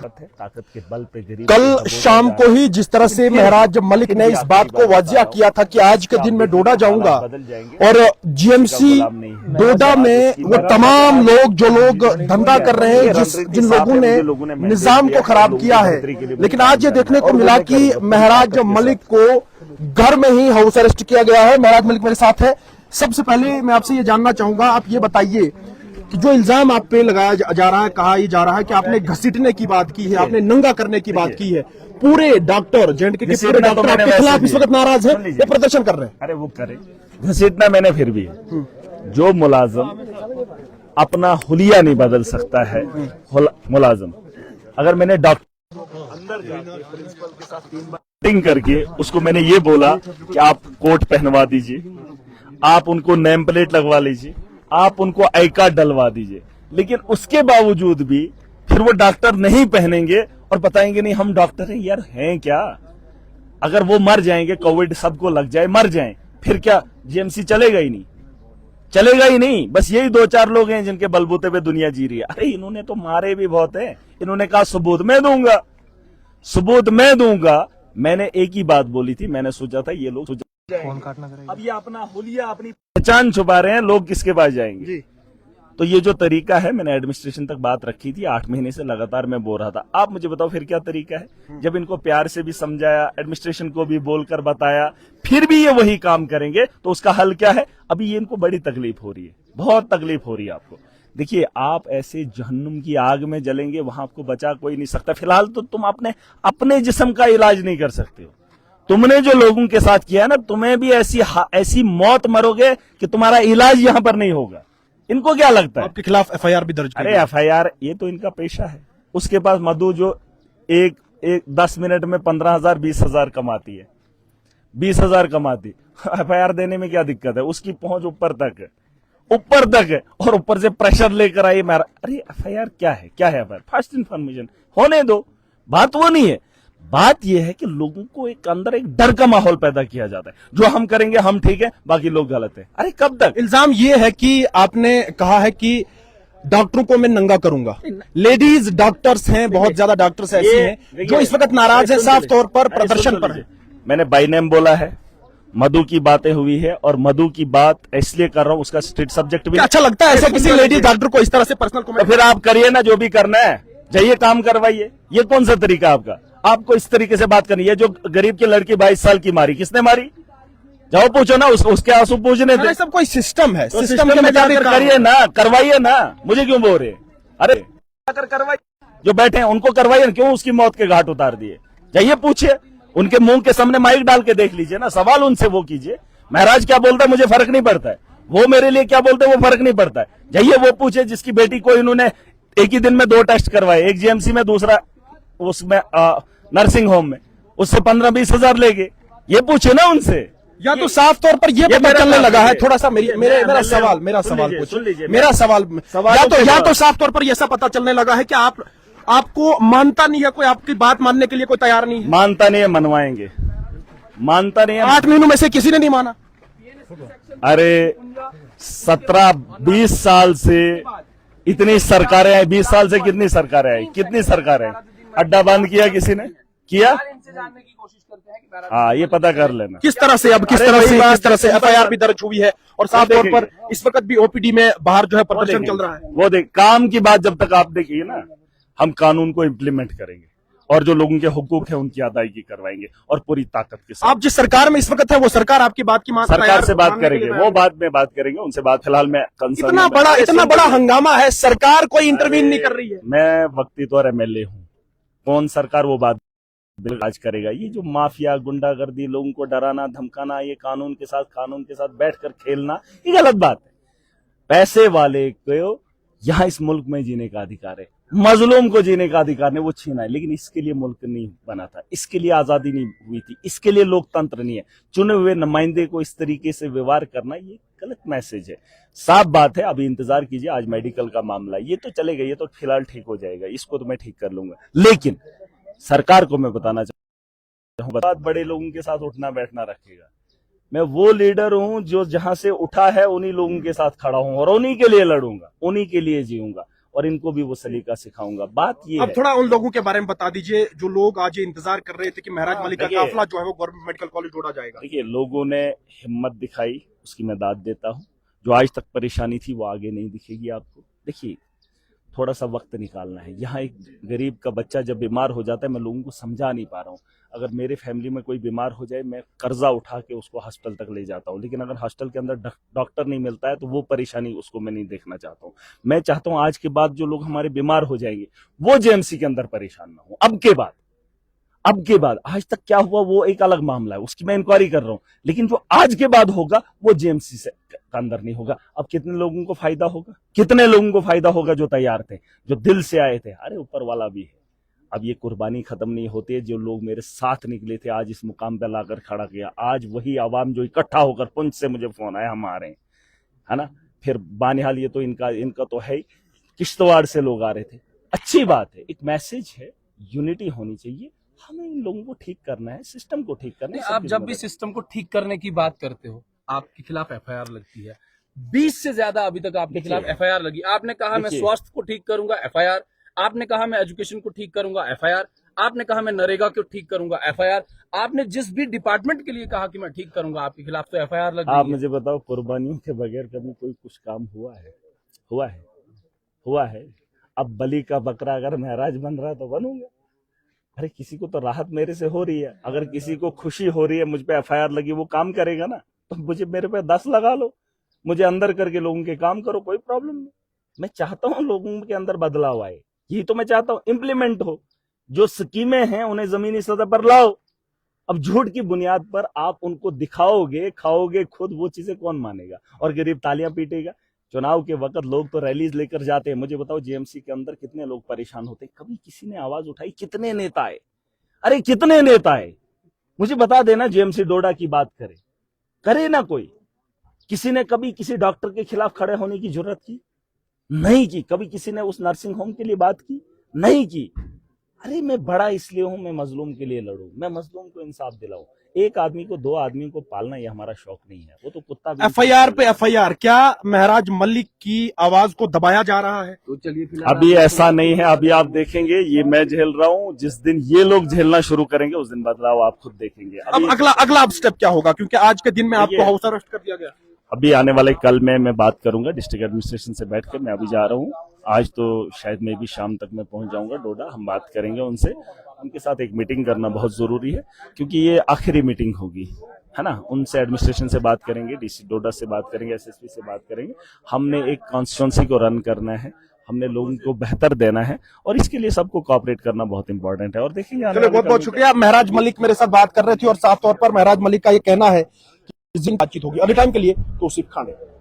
ताकत है, ताकत के बल पे गरीब। कल शाम को ही जिस तरह से महराज मलिक ने इस बात को वाजिया किया था कि आज के दिन मैं डोडा जाऊंगा और जीएमसी डोडा में वो तमाम लोग जो लोग धंधा कर रहे हैं, जिन लोगों ने निजाम को खराब किया है, लेकिन आज ये देखने को मिला कि महराज मलिक को घर में ही हाउस अरेस्ट किया गया है। महराज मलिक मेरे साथ है। सबसे पहले मैं आपसे ये जानना चाहूंगा, आप ये बताइए कि जो इल्जाम आप पे लगाया जा रहा है, कहा यह जा रहा है कि आपने घसीटने की बात की है, आपने नंगा करने की बात की है, पूरे डॉक्टर जेएंडके के पूरे डॉक्टर आपके खिलाफ इस वक्त नाराज है, ये प्रदर्शन कर रहे हैं। अरे वो करे, घसीटना मैंने फिर भी जो मुलाजिम अपना हुलिया नहीं बदल सकता है, मुलाजिम अगर मैंने डॉक्टर अंदर प्रिंसिपल के साथ 3 बार मीटिंग करके उसको मैंने ये बोला कि आप कोट पहनवा दीजिए, आप उनको नेम प्लेट लगवा लीजिए, आप उनको आई कार्ड डलवा दीजिए, लेकिन उसके बावजूद भी फिर वो डॉक्टर नहीं पहनेंगे और बताएंगे नहीं हम डॉक्टर हैं। यार हैं क्या? अगर वो मर जाएंगे, कोविड सबको लग जाए, मर जाएं, फिर क्या जीएमसी चलेगा ही नहीं, चलेगा ही नहीं। बस यही 2-4 लोग हैं जिनके बलबूते पे दुनिया जी रही है। अरे इन्होंने तो मारे भी बहुत है, इन्होंने कहा सबूत मैं दूंगा, सबूत मैं दूंगा। मैंने एक ही बात बोली थी, मैंने सोचा था ये लोग फोन काटना करेंगे, अब ये अपना हुलिया अपनी पहचान छुपा रहे हैं, लोग किसके पास जाएंगे जी। तो ये जो तरीका है, मैंने एडमिनिस्ट्रेशन तक बात रखी थी, 8 महीने से लगातार मैं बोल रहा था। आप मुझे बताओ फिर क्या तरीका है? जब इनको प्यार से भी समझाया, एडमिनिस्ट्रेशन को भी बोलकर बताया, फिर भी ये वही काम करेंगे, तो उसका हल क्या है? अभी ये इनको बड़ी तकलीफ हो रही है, बहुत तकलीफ हो रही है आपको। देखिए, आप ऐसे जहन्नुम की आग में जलेंगे, वहां आपको बचा कोई नहीं सकता। फिलहाल तो तुम अपने जिस्म का इलाज नहीं कर सकते हो। तुमने जो लोगों के साथ किया है ना, तुम्हें भी ऐसी मौत मरोगे कि तुम्हारा इलाज यहां पर नहीं होगा। इनको क्या लगता है? आपके खिलाफ एफआईआर भी दर्ज? अरे एफआईआर ये तो इनका पेशा है। उसके पास मधु जो एक 10 मिनट में 15,000 20,000 कमाती है, 20,000 कमाती, एफआईआर देने में क्या दिक्कत है? उसकी पहुंच ऊपर तक है, ऊपर तक है, और ऊपर से प्रेशर लेकर आई मारा। अरे एफआईआर क्या है? क्या है एफआईआर? फर्स्ट इन्फॉर्मेशन होने दो, बात वो नहीं है। बात यह है कि लोगों को अंदर एक डर का माहौल पैदा किया जाता है, जो हम करेंगे हम ठीक है, बाकी लोग गलत है। अरे कब तक? इल्जाम ये है कि आपने कहा है कि डॉक्टरों को मैं नंगा करूंगा। लेडीज डॉक्टर्स हैं, बहुत ज्यादा डॉक्टर्स ऐसी हैं जो इस वक्त नाराज हैं, साफ तौर पर प्रदर्शन पर है। मैंने बाय नेम बोला है, मधु की बातें हुई है, और मधु की बात इसलिए कर रहा हूं, उसका स्ट्रीट सब्जेक्ट भी अच्छा लगता है ऐसे किसी लेडीज डॉक्टर को इस तरह से पर्सनल कमेंट? तो फिर आप करिए ना, जो भी करना है, जाइए काम करवाइए। ये कौन सा तरीका आपका? आपको इस तरीके से बात करनी है? जो गरीब की लड़की 22 साल की मारी, किसने मारी? जाओ पूछो ना, उसके आंसू पूछने दे। सब कोई सिस्टम है, तो सिस्टम में जाकर करिए ना, करवाइए ना। मुझे क्यों बोल रहे? अरे जाकर करवाइए, जो बैठे हैं उनको करवाइए। क्यों उसकी मौत के घाट उतार दिए? जाइए पूछिए, उनके मुंह के सामने माइक डाल के देख लीजिए ना, सवाल उनसे वो कीजिए। महराज क्या बोलता है मुझे फर्क नहीं पड़ता है, वो मेरे लिए क्या बोलते हैं वो फर्क नहीं पड़ता है। जाइए वो पूछे जिसकी बेटी को इन्होंने एक ही दिन में 2 टेस्ट करवाए, एक जीएमसी में, दूसरा उसमें नर्सिंग होम में, उससे 15-20 हजार ले गए। ये पूछे ना उनसे। या तो साफ तौर पर ये पता चलने लगा है, थोड़ा सा मेरा सवाल या तो साफ तौर पर ऐसा पता चलने लगा है कि आपको मानता नहीं है कोई, आपकी बात मानने के लिए कोई तैयार नहीं है। मानता नहीं है, मनवाएंगे। मानता नहीं है। 8 महीनों में से किसी ने नहीं माना? अरे 17-20 साल से इतनी सरकारें आई, 20 साल से कितनी सरकारें आई, कितनी सरकारें? अड्डा बंद किया किसी ने? किया? हाँ, ये पता कर लेना किस तरह से एफआईआर भी दर्ज हुई है, और साफ तौर पर इस वक्त भी ओपीडी में बाहर जो है प्रदर्शन चल रहा है। वो देख, काम की बात जब तक आप देखिए ना, हम कानून को इम्प्लीमेंट करेंगे और जो लोगों के हुकूक है उनकी अदायगी करवाएंगे, और पूरी ताकत के साथ। आप जिस सरकार में इस वक्त है, वो सरकार आपकी बात की सरकार से बात करेंगे, वो बात में बात करेंगे उनसे बात। फिलहाल मैं इतना बड़ा हंगामा है, सरकार कोई इंटरवीन नहीं कर रही है। मैं वक्ती तौर एमएलए हूँ, कौन सरकार वो बात आज करेगा? ये जो माफिया, गुंडागर्दी, लोगों को डराना धमकाना, ये कानून के साथ बैठकर खेलना, ये गलत बात है। पैसे वाले को यहाँ इस मुल्क में जीने का अधिकार है, मजलूम को जीने का अधिकार नहीं, वो छीना है। लेकिन इसके लिए मुल्क नहीं बना था, इसके लिए आजादी नहीं हुई थी, इसके लिए लोकतंत्र नहीं है। चुने हुए नुमाइंदे को इस तरीके से व्यवहार करना, ये गलत मैसेज है। साफ बात है, अभी इंतजार कीजिए, आज मेडिकल का मामला, ये तो चलेगा, ये तो फिलहाल ठीक हो जाएगा, इसको तो मैं ठीक कर लूंगा। लेकिन सरकार को मैं बताना चाहूंगा, बड़े लोगों के साथ उठना बैठना रखेगा। मैं वो लीडर हूं जो जहां से उठा है उन्हीं लोगों के साथ खड़ा हूं, और उन्हीं के लिए लड़ूंगा, उन्हीं के लिए जीऊंगा, और इनको भी वो सलीका सिखाऊंगा। बात ये अब है, थोड़ा उन लोगों के बारे में बता दीजिए जो लोग आज ये इंतजार कर रहे थे कि महराज मलिक का देखिए, काफिला जो है वो गवर्नमेंट मेडिकल कॉलेज जोड़ा जाएगा। देखिए लोगों ने हिम्मत दिखाई, उसकी मैं दाद देता हूँ। जो आज तक परेशानी थी वो आगे नहीं दिखेगी आपको। देखिए थोड़ा सा वक्त निकालना है। यहाँ एक गरीब का बच्चा जब बीमार हो जाता है, मैं लोगों को समझा नहीं पा रहा हूँ। अगर मेरे फैमिली में कोई बीमार हो जाए, मैं कर्जा उठा के उसको हॉस्पिटल तक ले जाता हूँ, लेकिन अगर हॉस्पिटल के अंदर डॉक्टर नहीं मिलता है तो वो परेशानी उसको मैं नहीं देखना चाहता हूँ। मैं चाहता हूँ आज के बाद जो लोग हमारे बीमार हो जाएंगे वो जेएमसी के अंदर परेशान ना हो। अब के बाद आज तक क्या हुआ वो एक अलग मामला है, उसकी मैं इंक्वायरी कर रहा हूं, लेकिन जो आज के बाद होगा वो जेएमसी से का अंदर नहीं होगा। अब कितने लोगों को फायदा होगा, कितने लोगों को फायदा होगा जो तैयार थे, जो दिल से आए थे। अरे ऊपर वाला भी है। अब ये कुर्बानी खत्म नहीं होती है। जो लोग मेरे साथ निकले थे, आज इस मुकाम पर लाकर खड़ा किया, आज वही आवाम जो इकट्ठा होकर पुंछ से मुझे फोन आया, हम आ रहे हैं, है ना। फिर बानिहाल ये तो इनका तो है ही, किश्तवाड़ से लोग आ रहे थे। अच्छी बात है, एक मैसेज है, यूनिटी होनी चाहिए। हमें इन लोगों को ठीक करना है, सिस्टम को ठीक करना है। आप जब भी सिस्टम को ठीक करने की बात करते हो, आपके खिलाफ एफआईआर लगती है। 20 से ज्यादा अभी तक आपके खिलाफ एफआईआर लगी। आपने कहा मैं स्वास्थ्य को ठीक करूंगा, एफआईआर। आपने कहा मैं एजुकेशन को ठीक करूंगा, एफआईआर। आपने कहा मैं नरेगा को ठीक करूंगा, एफआईआर। आपने जिस भी डिपार्टमेंट के लिए कहा कि मैं ठीक करूंगा, आपके खिलाफ तो एफआईआर लग गई है। आप मुझे बताओ, कुर्बानियों के बगैर कभी कोई कुछ काम हुआ है? हुआ है। अब बलि का बकरा अगर महराज बन रहा है तो बनूंगा। अरे किसी को तो राहत मेरे से हो रही है, अगर किसी को खुशी हो रही है, मुझ पे एफआईआर लगी, वो काम करेगा ना। तो मुझे मेरे पे 10 लगा लो, मुझे अंदर करके लोगों के काम करो, कोई प्रॉब्लम नहीं। मैं चाहता हूँ लोगों के अंदर बदलाव आए, यही तो मैं चाहता हूँ, इम्प्लीमेंट हो। जो स्कीमें हैं उन्हें जमीनी सतह पर लाओ। अब झूठ की बुनियाद पर आप उनको दिखाओगे, खाओगे खुद, वो चीजें कौन मानेगा? और गरीब तालियां पीटेगा। चुनाव के वक्त लोग तो रैलीज लेकर जाते हैं। मुझे बताओ जेएमसी के अंदर कितने लोग परेशान होते हैं? कभी किसी ने आवाज उठाई? कितने नेता आए? अरे कितने नेता आए? मुझे बता देना। जेएमसी डोडा की बात करे ना कोई। किसी ने कभी किसी डॉक्टर के खिलाफ खड़े होने की जरूरत की? नहीं की। कभी किसी ने उस नर्सिंग होम के लिए बात की? नहीं की। अरे मैं बड़ा इसलिए हूं, मैं मजलूम के लिए लड़ूं, मैं मजलूम को इंसाफ दिलाऊं। एक आदमी को, 2 आदमी को पालना ये हमारा शौक नहीं है। वो तो कुत्ता भी। एफआईआर पे एफआईआर, क्या महराज मलिक की आवाज को दबाया जा रहा है? तो चलिए फिलहाल अभी ऐसा नहीं है। अभी आप देखेंगे, ये मैं झेल रहा हूं, जिस दिन ये लोग झेलना शुरू करेंगे उस दिन बदलाव आप खुद देखेंगे। अब अगला स्टेप क्या होगा, क्योंकि आज के दिन में आपको हाउस अरेस्ट कर दिया गया। अभी आने वाले कल में मैं बात करूंगा डिस्ट्रिक्ट एडमिनिस्ट्रेशन से बैठ के। मैं अभी जा रहा हूँ, आज तो शायद मैं भी शाम तक मैं पहुंच जाऊंगा डोडा। हम बात करेंगे उनसे, उनके साथ एक मीटिंग करना बहुत जरूरी है, क्योंकि ये आखिरी मीटिंग होगी, है ना। उनसे एडमिनिस्ट्रेशन से बात करेंगे, डीसी डोडा से बात करेंगे, एसएसपी से बात करेंगे। हमने एक कॉन्स्टिट्यूंसी को रन करना है, हमने लोगों को बेहतर देना है, और इसके लिए सबको कोऑपरेट करना बहुत इंपॉर्टेंट है। और देखिए चलिए, बहुत बहुत शुक्रिया। महराज मलिक मेरे साथ बात कर रहे थे और साफ तौर पर महराज मलिक का ये कहना है कि बातचीत होगी। अभी टाइम के लिए तो सिर्फ खाने